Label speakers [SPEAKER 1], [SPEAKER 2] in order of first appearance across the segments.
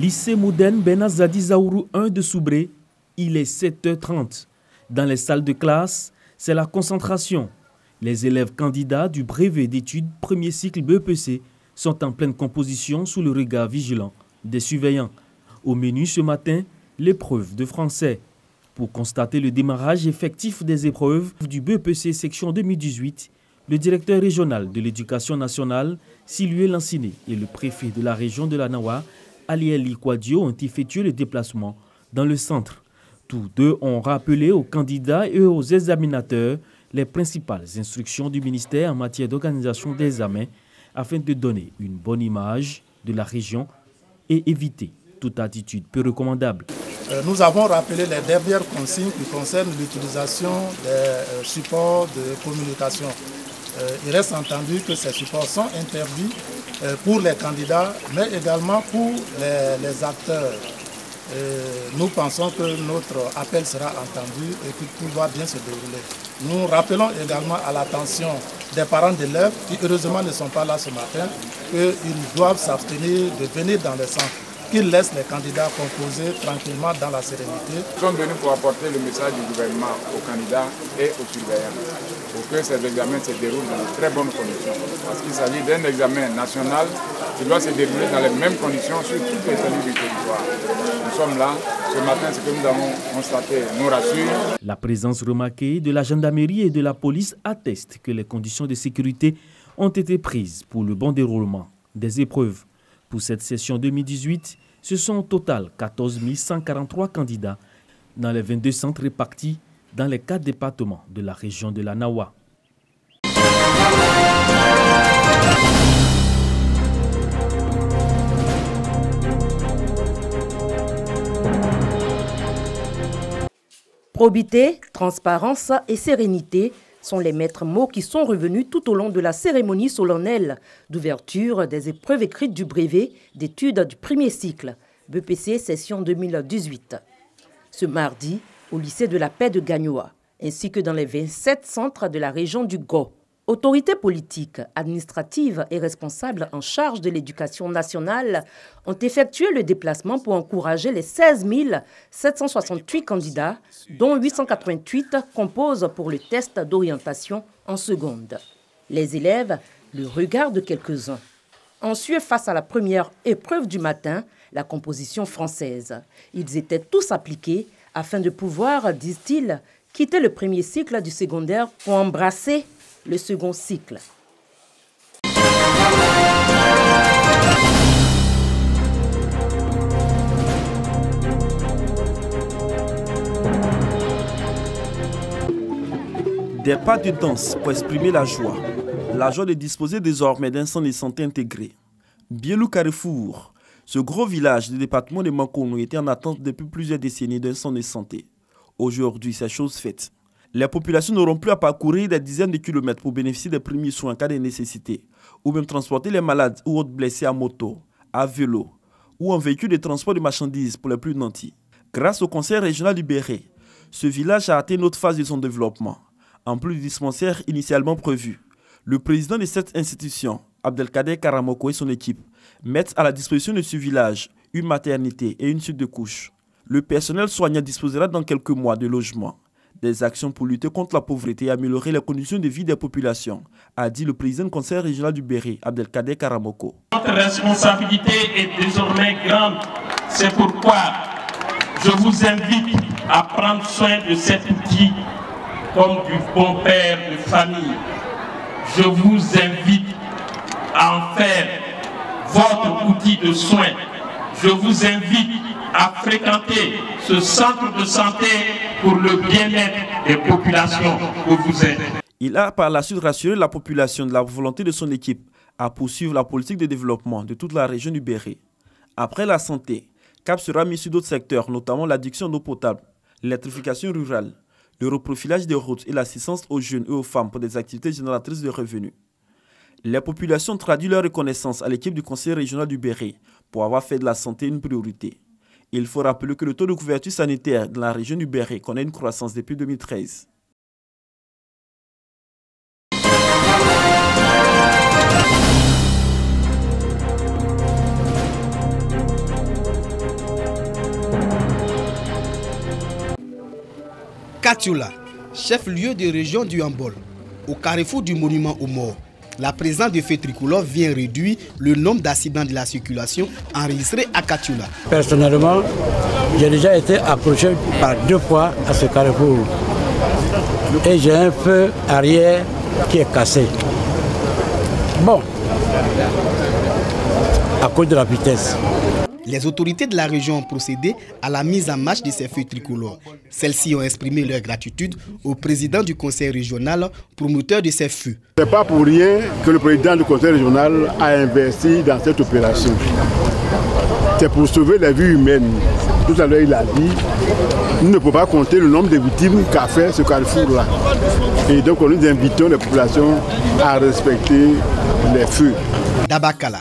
[SPEAKER 1] Lycée moderne Benazadi Zaourou 1 de Soubré, il est 7h30. Dans les salles de classe, c'est la concentration. Les élèves candidats du brevet d'études premier cycle BEPC sont en pleine composition sous le regard vigilant des surveillants. Au menu ce matin, l'épreuve de français. Pour constater le démarrage effectif des épreuves du BEPC section 2018, le directeur régional de l'éducation nationale, Silué Lanciné, et le préfet de la région de la Nawa, Alieli Kouadio, ont effectué le déplacement dans le centre. Tous deux ont rappelé aux candidats et aux examinateurs les principales instructions du ministère en matière d'organisation des examens afin de donner une bonne image de la région et éviter toute attitude peu recommandable.
[SPEAKER 2] Nous avons rappelé les dernières consignes qui concernent l'utilisation des supports de communication. Il reste entendu que ces supports sont interdits pour les candidats, mais également pour les acteurs. Nous pensons que notre appel sera entendu et que tout va bien se dérouler. Nous rappelons également à l'attention des parents d'élèves qui heureusement ne sont pas là ce matin qu'ils doivent s'abstenir de venir dans les centres, qu'ils laissent les candidats composer tranquillement dans la sérénité.
[SPEAKER 3] Nous sommes venus pour apporter le message du gouvernement aux candidats et aux surveillants pour que ces examens se déroulent dans de très bonnes conditions. Parce qu'il s'agit d'un examen national qui doit se dérouler dans les mêmes conditions sur toutes les cellules du territoire. Nous sommes là. Ce matin, ce que nous avons constaté nous rassure.
[SPEAKER 1] La présence remarquée de la gendarmerie et de la police atteste que les conditions de sécurité ont été prises pour le bon déroulement des épreuves. Pour cette session 2018, ce sont au total 14 143 candidats dans les 22 centres répartis dans les 4 départements de la région de la Nawa.
[SPEAKER 4] Probité, transparence et sérénité sont les maîtres mots qui sont revenus tout au long de la cérémonie solennelle d'ouverture des épreuves écrites du brevet d'études du premier cycle, BEPC session 2018. Ce mardi, au lycée de la Paix de Gagnoa, ainsi que dans les 27 centres de la région du Go. Autorités politiques, administratives et responsables en charge de l'éducation nationale ont effectué le déplacement pour encourager les 16 768 candidats, dont 888 composent pour le test d'orientation en seconde. Les élèves, le regard de quelques-uns, ont su face à la première épreuve du matin, la composition française. Ils étaient tous appliqués afin de pouvoir, disent-ils, quitter le premier cycle du secondaire pour embrasser le second cycle.
[SPEAKER 5] Des pas de danse pour exprimer la joie de disposer désormais d'un centre de santé intégré. Bielou Carrefour, ce gros village du département de Mankono était en attente depuis plusieurs décennies d'un centre de santé. Aujourd'hui, c'est chose faite. Les populations n'auront plus à parcourir des dizaines de kilomètres pour bénéficier des premiers soins en cas de nécessité, ou même transporter les malades ou autres blessés à moto, à vélo, ou en véhicule de transport de marchandises pour les plus nantis. Grâce au conseil régional du Béret, ce village a atteint une autre phase de son développement. En plus du dispensaire initialement prévu, le président de cette institution, Abdelkader Karamoko et son équipe, mettent à la disposition de ce village une maternité et une suite de couches. Le personnel soignant disposera dans quelques mois de logements. Des actions pour lutter contre la pauvreté et améliorer les conditions de vie des populations, a dit le président du conseil régional du Béret, Abdelkader Karamoko.
[SPEAKER 6] Notre responsabilité est désormais grande. C'est pourquoi je vous invite à prendre soin de cet outil comme du bon père de famille. Je vous invite à en faire votre outil de soin. Je vous invite à fréquenter ce centre de santé pour le bien-être des populations où vous êtes.
[SPEAKER 5] Il a par la suite rassuré la population de la volonté de son équipe à poursuivre la politique de développement de toute la région du Béret. Après la santé, cap sera mis sur d'autres secteurs, notamment l'adduction d'eau potable, l'électrification rurale, le reprofilage des routes et l'assistance aux jeunes et aux femmes pour des activités génératrices de revenus. Les populations traduisent leur reconnaissance à l'équipe du conseil régional du Béret pour avoir fait de la santé une priorité. Il faut rappeler que le taux de couverture sanitaire dans la région du Béret connaît une croissance depuis 2013.
[SPEAKER 7] Katiola, chef-lieu de région du Hambol, au carrefour du monument aux morts, la présence de feux tricolores vient réduire le nombre d'accidents de la circulation enregistrés à Katiola.
[SPEAKER 8] Personnellement, j'ai déjà été approché par 2 fois à ce carrefour et j'ai un feu arrière qui est cassé. Bon, à cause de la vitesse.
[SPEAKER 7] Les autorités de la région ont procédé à la mise en marche de ces feux tricolores. Celles-ci ont exprimé leur gratitude au président du conseil régional, promoteur de ces feux.
[SPEAKER 9] Ce n'est pas pour rien que le président du conseil régional a investi dans cette opération. C'est pour sauver les vies humaines. Tout à l'heure, il a dit, nous ne pouvons pas compter le nombre de victimes qu'a fait ce carrefour-là. Et donc, nous invitons les populations à respecter les feux.
[SPEAKER 7] Dabakala,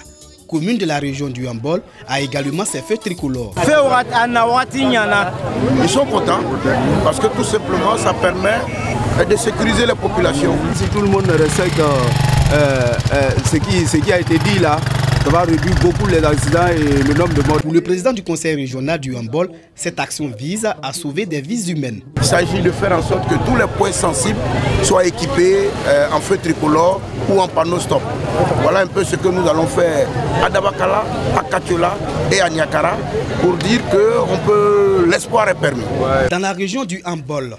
[SPEAKER 7] commune de la région du Hambol, a également ses feux tricolores.
[SPEAKER 10] Ils sont contents parce que tout simplement ça permet de sécuriser les populations.
[SPEAKER 11] Si tout le monde respecte ce qui a été dit là, ça va réduire beaucoup les accidents et le nombre de morts.
[SPEAKER 7] Pour le président du conseil régional du Hambol, cette action vise à sauver des vies humaines.
[SPEAKER 10] Il s'agit de faire en sorte que tous les points sensibles soient équipés en feu tricolore ou en panneau stop. Voilà un peu ce que nous allons faire à Dabakala, à Katiola et à Niakara pour dire que l'espoir est permis.
[SPEAKER 7] Dans la région du Hambol,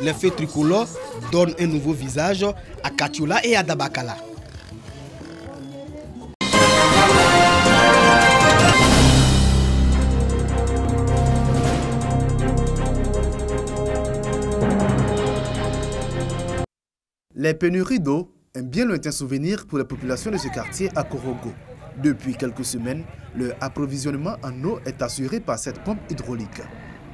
[SPEAKER 7] les feux tricolores donnent un nouveau visage à Katiola et à Dabakala.
[SPEAKER 12] Les pénuries d'eau, un bien lointain souvenir pour les populations de ce quartier à Korogo. Depuis quelques semaines, leur approvisionnement en eau est assuré par cette pompe hydraulique.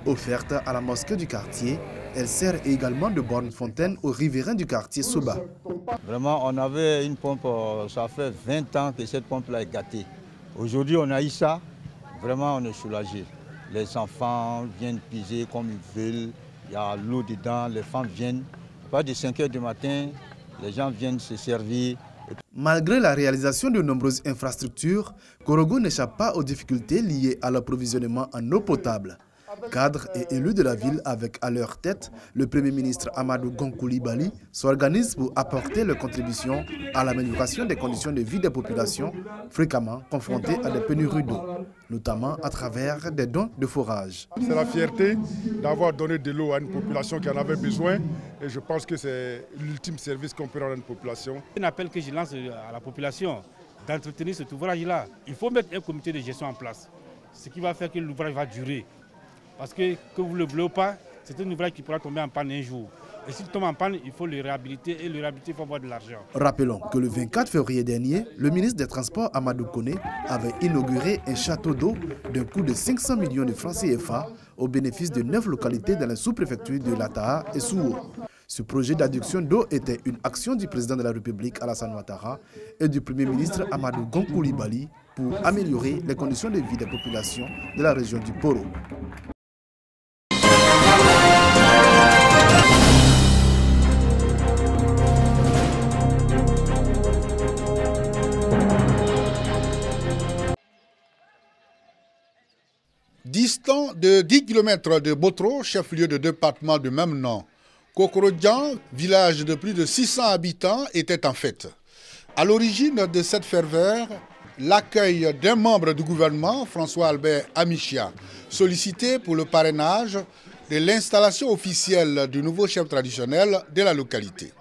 [SPEAKER 12] Offerte à la mosquée du quartier, elle sert également de borne-fontaine aux riverains du quartier Soba.
[SPEAKER 13] Vraiment, on avait une pompe, ça fait 20 ans que cette pompe-là est gâtée. Aujourd'hui, on a eu ça, vraiment on est soulagé. Les enfants viennent piger comme ils veulent, il y a l'eau dedans, les femmes viennent. Pas de 5 h du matin, les gens viennent se servir.
[SPEAKER 12] Malgré la réalisation de nombreuses infrastructures, Korogo n'échappe pas aux difficultés liées à l'approvisionnement en eau potable. Cadres et élus de la ville avec à leur tête le Premier ministre Amadou Gon Coulibaly s'organisent pour apporter leur contribution à l'amélioration des conditions de vie des populations fréquemment confrontées à des pénuries d'eau, notamment à travers des dons de forage.
[SPEAKER 14] C'est la fierté d'avoir donné de l'eau à une population qui en avait besoin et je pense que c'est l'ultime service qu'on peut rendre à une population.
[SPEAKER 15] Un appel que je lance à la population d'entretenir cet ouvrage-là. Il faut mettre un comité de gestion en place, ce qui va faire que l'ouvrage va durer. Parce que vous ne le voulez pas, c'est un ouvrage qui pourra tomber en panne un jour. Et s'il tombe en panne, il faut le réhabiliter et le réhabiliter, il faut avoir de l'argent.
[SPEAKER 12] Rappelons que le 24 février dernier, le ministre des Transports Amadou Koné avait inauguré un château d'eau d'un coût de 500 millions de francs CFA au bénéfice de 9 localités dans la sous-préfecture de Lataha et Souo. Ce projet d'adduction d'eau était une action du président de la République Alassane Ouattara et du Premier ministre Amadou Gon Coulibaly pour améliorer les conditions de vie des populations de la région du Poro.
[SPEAKER 16] Distant de 10 km de Botro, chef-lieu de département de même nom, Kokorodjan, village de plus de 600 habitants, était en fête. À l'origine de cette ferveur, l'accueil d'un membre du gouvernement, François-Albert Amichia, sollicité pour le parrainage de l'installation officielle du nouveau chef traditionnel de la localité.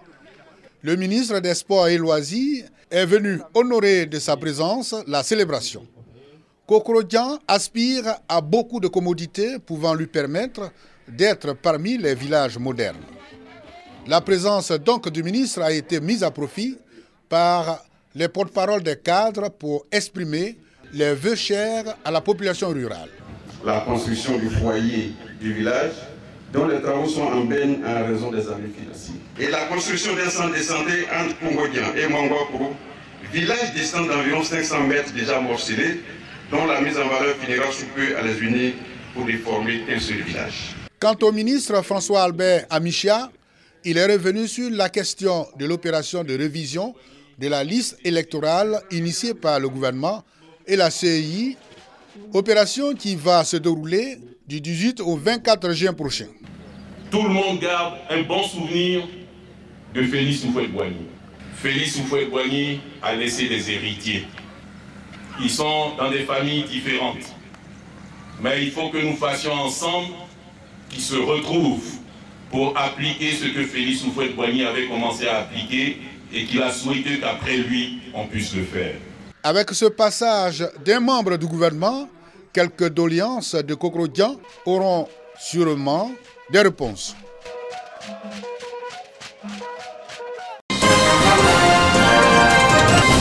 [SPEAKER 16] Le ministre des Sports et Loisirs est venu honorer de sa présence la célébration. Kokorodjan aspire à beaucoup de commodités pouvant lui permettre d'être parmi les villages modernes. La présence donc du ministre a été mise à profit par les porte-paroles des cadres pour exprimer les vœux chers à la population rurale.
[SPEAKER 17] La construction du foyer du village, dont les travaux sont en berne en raison des ennuis financiers. Et la construction d'un centre de santé entre Kongodian et Mangwapro, village distant d'environ 500 mètres déjà morcelé, dont la mise en valeur finira sous peu à les unir pour y former un seul village.
[SPEAKER 16] Quant au ministre François-Albert Amichia, il est revenu sur la question de l'opération de révision de la liste électorale initiée par le gouvernement et la CEI, opération qui va se dérouler du 18 au 24 juin prochain.
[SPEAKER 6] tout le monde garde un bon souvenir de Félix Houphouët-Boigny. Félix Houphouët-Boigny a laissé des héritiers. Ils sont dans des familles différentes. Mais il faut que nous fassions ensemble qu'ils se retrouvent pour appliquer ce que Félix Houphouët-Boigny avait commencé à appliquer et qu'il a souhaité qu'après lui, on puisse le faire.
[SPEAKER 16] Avec ce passage d'un membre du gouvernement, quelques doléances de Kokoro Djan auront sûrement des réponses.